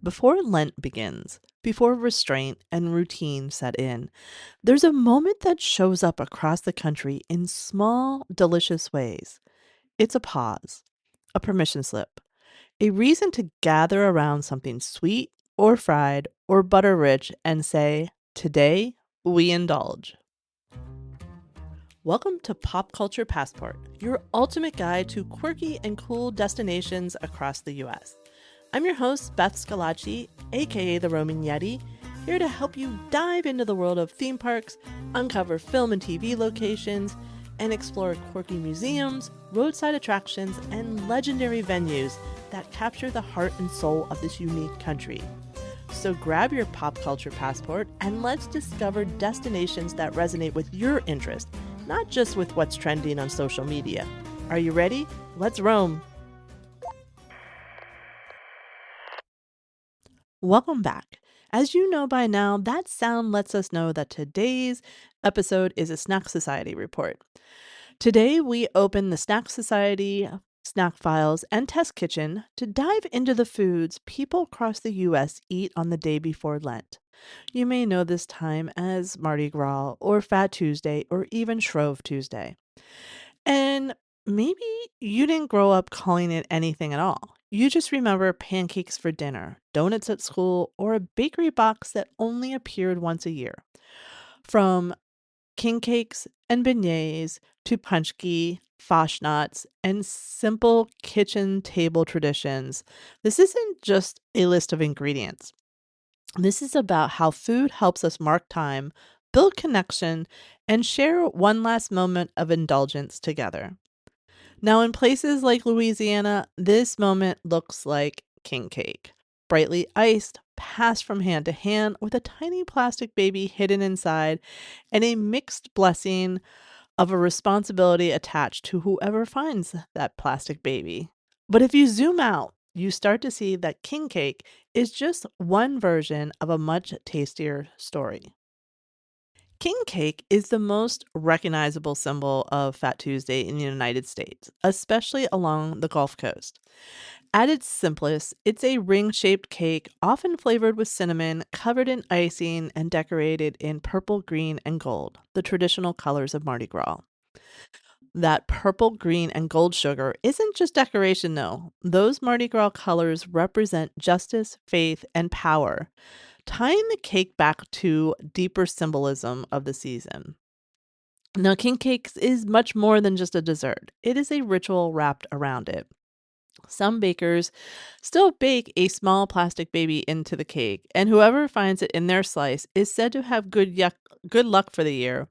Before Lent begins, before restraint and routine set in, there's a moment that shows up across the country in small, delicious ways. It's a pause, a permission slip, a reason to gather around something sweet or fried or butter rich and say, "Today we indulge." Welcome to Pop Culture Passport, your ultimate guide to quirky and cool destinations across the US. I'm your host, Beth Scalacci, aka the Roman Yeti, here to help you dive into the world of theme parks, uncover film and TV locations, and explore quirky museums, roadside attractions, and legendary venues that capture the heart and soul of this unique country. So grab your pop culture passport and let's discover destinations that resonate with your interest, not just with what's trending on social media. Are you ready? Let's roam! Welcome back. As you know by now, that sound lets us know that today's episode is a Snack Society report. Today, we open the Snack Society, Snack Files, and Test Kitchen to dive into the foods people across the U.S. eat on the day before Lent. You may know this time as Mardi Gras, or Fat Tuesday, or even Shrove Tuesday. And maybe you didn't grow up calling it anything at all. You just remember pancakes for dinner, donuts at school, or a bakery box that only appeared once a year. From king cakes and beignets to punchki, fashnots, and simple kitchen table traditions, this isn't just a list of ingredients. This is about how food helps us mark time, build connection, and share one last moment of indulgence together. Now, in places like Louisiana, this moment looks like king cake. Brightly iced, passed from hand to hand with a tiny plastic baby hidden inside, and a mixed blessing of a responsibility attached to whoever finds that plastic baby. But if you zoom out, you start to see that king cake is just one version of a much tastier story. King cake is the most recognizable symbol of Fat Tuesday in the United States, especially along the Gulf Coast. At its simplest, it's a ring shaped cake, often flavored with cinnamon, covered in icing, and decorated in purple, green, and gold, the traditional colors of Mardi Gras. That purple, green, and gold sugar isn't just decoration, though. Those Mardi Gras colors represent justice, faith, and power, tying the cake back to deeper symbolism of the season. Now, king cakes is much more than just a dessert. It is a ritual wrapped around it. Some bakers still bake a small plastic baby into the cake, and whoever finds it in their slice is said to have good luck for the year,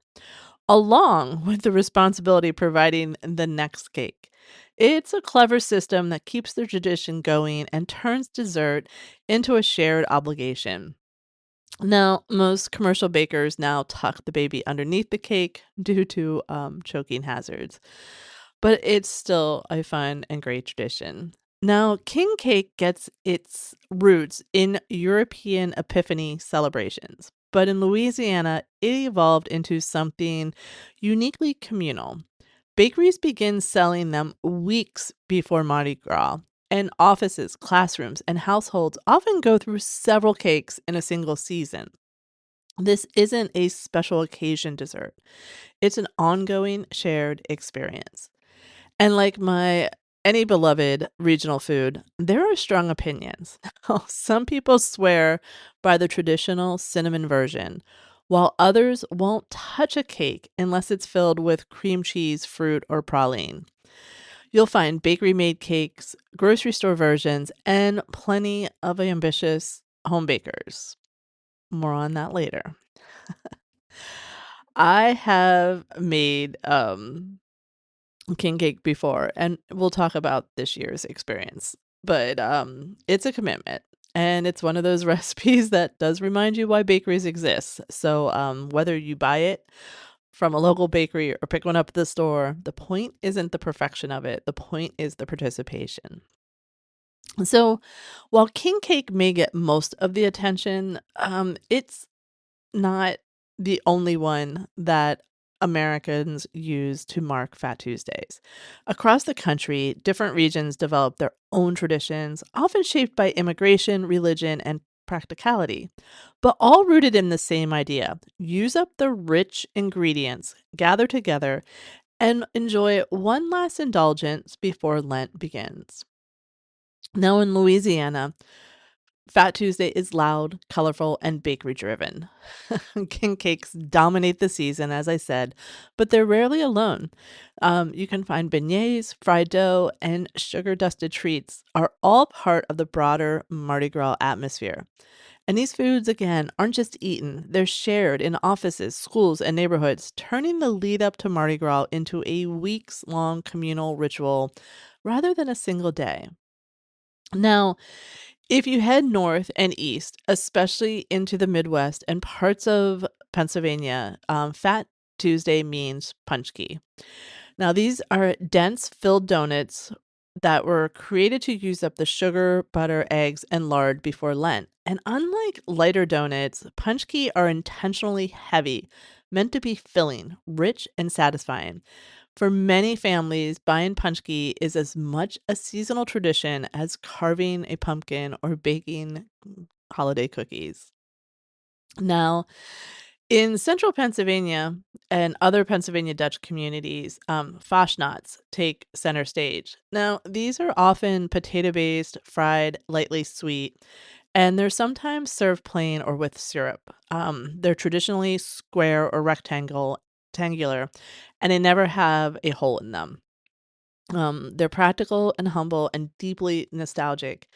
along with the responsibility of providing the next cake. It's a clever system that keeps the tradition going and turns dessert into a shared obligation. Now, most commercial bakers now tuck the baby underneath the cake due to choking hazards, but it's still a fun and great tradition. Now, king cake gets its roots in European Epiphany celebrations, but in Louisiana, it evolved into something uniquely communal. Bakeries begin selling them weeks before Mardi Gras, and offices, classrooms, and households often go through several cakes in a single season. This isn't a special occasion dessert, it's an ongoing shared experience. And like my any beloved regional food, there are strong opinions. Some people swear by the traditional cinnamon version, while others won't touch a cake unless it's filled with cream cheese, fruit, or praline. You'll find bakery made cakes, grocery store versions, and plenty of ambitious home bakers. More on that later. I have made king cake before, and we'll talk about this year's experience. But it's a commitment, and it's one of those recipes that does remind you why bakeries exist. So whether you buy it from a local bakery or pick one up at the store, the point isn't the perfection of it. The point is the participation. So while king cake may get most of the attention, it's not the only one that Americans use to mark Fat Tuesdays. Across the country, different regions develop their own traditions, often shaped by immigration, religion, and practicality, but all rooted in the same idea: use up the rich ingredients, gather together, and enjoy one last indulgence before Lent begins. Now, in Louisiana, Fat Tuesday is loud, colorful, and bakery driven. King cakes dominate the season, as I said, but they're rarely alone. You can find beignets, fried dough, and sugar dusted treats are all part of the broader Mardi Gras atmosphere. And these foods, again, aren't just eaten, they're shared in offices, schools, and neighborhoods, turning the lead up to Mardi Gras into a weeks long communal ritual rather than a single day. Now, if you head north and east, especially into the Midwest and parts of Pennsylvania, Fat Tuesday means punchki. Now, these are dense, filled donuts that were created to use up the sugar, butter, eggs, and lard before Lent. And unlike lighter donuts, punchki are intentionally heavy, meant to be filling, rich, and satisfying. For many families, buying punchki is as much a seasonal tradition as carving a pumpkin or baking holiday cookies. Now, in central Pennsylvania and other Pennsylvania Dutch communities, fashnots take center stage. Now, these are often potato based, fried, lightly sweet, and they're sometimes served plain or with syrup. They're traditionally square or rectangular, and they never have a hole in them. They're practical and humble and deeply nostalgic.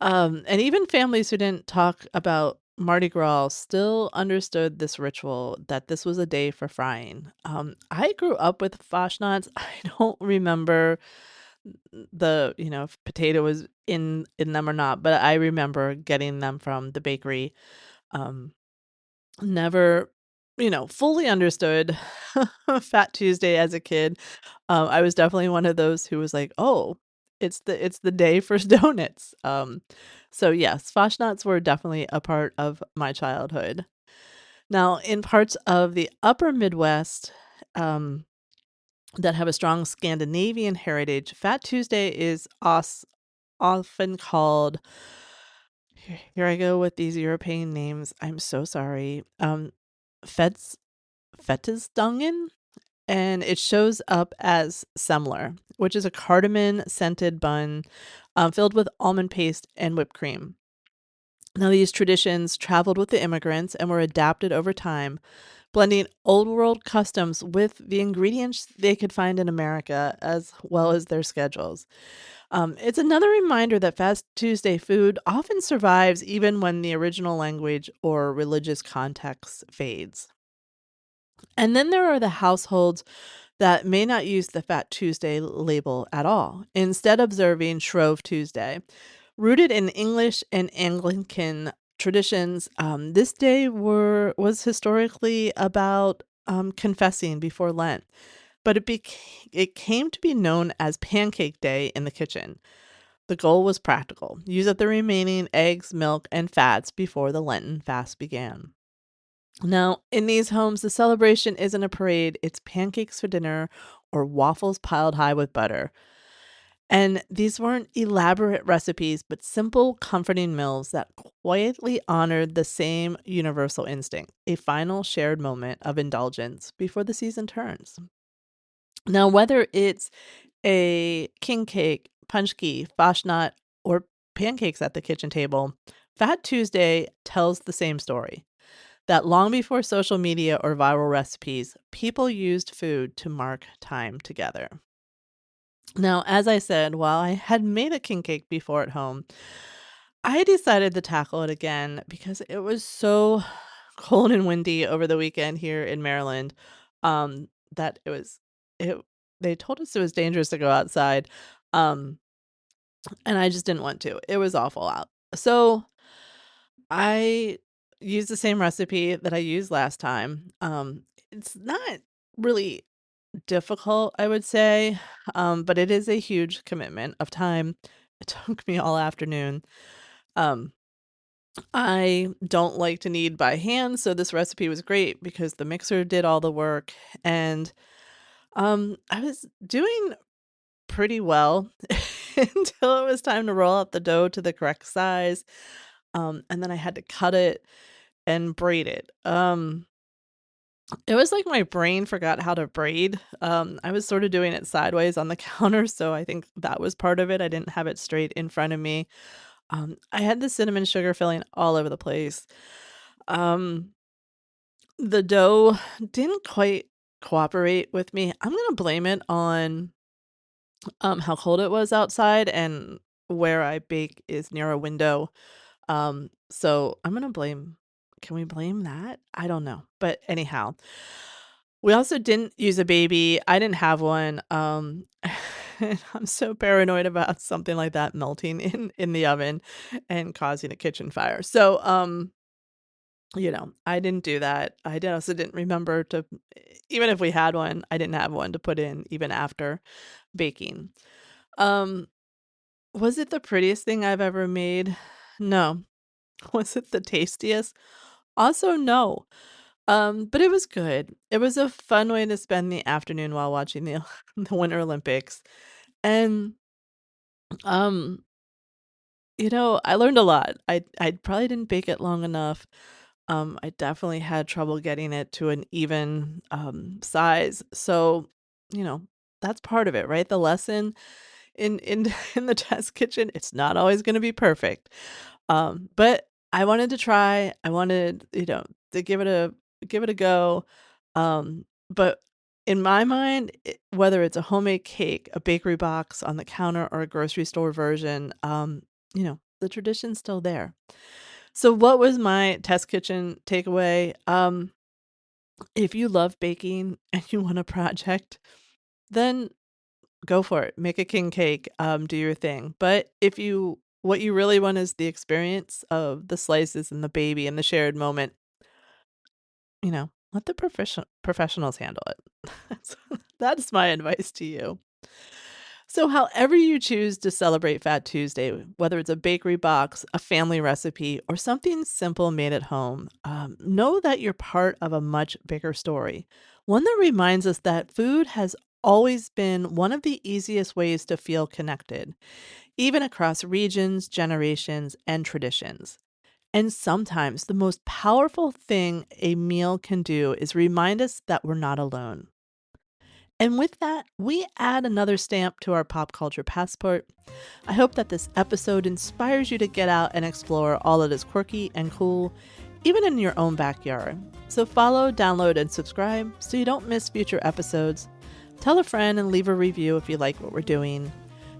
And even families who didn't talk about Mardi Gras still understood this ritual, that this was a day for frying. I grew up with fashnots. I don't remember if potato was in them or not, but I remember getting them from the bakery. Um, Never, fully understood Fat Tuesday as a kid. I was definitely one of those who was like, "Oh, it's the day for donuts." So yes, fashnots were definitely a part of my childhood. Now, in parts of the upper Midwest, um, that have a strong Scandinavian heritage, Fat Tuesday is often called. Here I go with these European names. I'm so sorry. Fets Fettesdungen, and it shows up as semler, which is a cardamom scented bun filled with almond paste and whipped cream. Now, these traditions traveled with the immigrants and were adapted over time, blending old world customs with the ingredients they could find in America as well as their schedules. It's another reminder that Fast Tuesday food often survives even when the original language or religious context fades. And then there are the households that may not use the Fat Tuesday label at all, instead observing Shrove Tuesday. Rooted in English and Anglican traditions, this day was historically about confessing before Lent, but it came to be known as Pancake Day in the kitchen. The goal was practical: use up the remaining eggs, milk, and fats before the Lenten fast began. Now, in these homes, the celebration isn't a parade, it's pancakes for dinner or waffles piled high with butter. And these weren't elaborate recipes, but simple, comforting meals that quietly honored the same universal instinct: a final shared moment of indulgence before the season turns. Now, whether it's a king cake, punchki, fashnot, or pancakes at the kitchen table, Fat Tuesday tells the same story: that long before social media or viral recipes, people used food to mark time together. Now, as I said, while I had made a king cake before at home, I decided to tackle it again because it was so cold and windy over the weekend here in Maryland, that it they told us it was dangerous to go outside, um, and I just didn't want to. It was awful out. So I used the same recipe that I used last time. It's not really difficult, I would say, but it is a huge commitment of time. It took me all afternoon. Um, I don't like to knead by hand, so this recipe was great because the mixer did all the work, and I was doing pretty well until it was time to roll out the dough to the correct size. And then I had to cut it and braid it. It was like my brain forgot how to braid. I was sort of doing it sideways on the counter, so I think that was part of it. I didn't have it straight in front of me. I had the cinnamon sugar filling all over the place. Um, the dough didn't quite cooperate with me. I'm gonna blame it on how cold it was outside, and where I bake is near a window. So I'm gonna blame can we blame that? I don't know. But anyhow, we also didn't use a baby. I didn't have one. And I'm so paranoid about something like that melting in the oven and causing a kitchen fire. So, I didn't do that. Also didn't remember to even if we had one, I didn't have one to put in even after baking. Um, was it the prettiest thing I've ever made? No. Was it the tastiest? Also, no. But it was good. It was a fun way to spend the afternoon while watching the the Winter Olympics. And, um, I learned a lot. I probably didn't bake it long enough. I definitely had trouble getting it to an even, size. So, you know, that's part of it, right? The lesson in in the test kitchen, it's not always gonna be perfect. But I wanted to try. I wanted, to give it a go. But in my mind, whether it's a homemade cake, a bakery box on the counter, or a grocery store version, the tradition's still there. So what was my test kitchen takeaway? If you love baking and you want a project, then go for it. Make a king cake, do your thing. But if you what you really want is the experience of the slices and the baby and the shared moment, let the professionals handle it. That's my advice to you. So, however you choose to celebrate Fat Tuesday, whether it's a bakery box, a family recipe, or something simple made at home, know that you're part of a much bigger story. One that reminds us that food has always been one of the easiest ways to feel connected, even across regions, generations, and traditions. And sometimes the most powerful thing a meal can do is remind us that we're not alone. And with that, we add another stamp to our pop culture passport. I hope that this episode inspires you to get out and explore all that is quirky and cool, even in your own backyard. So follow, download, and subscribe so you don't miss future episodes. Tell a friend and leave a review if you like what we're doing.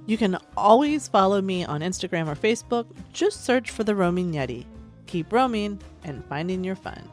You can always follow me on Instagram or Facebook. Just search for The Roaming Yeti. Keep roaming and finding your fun.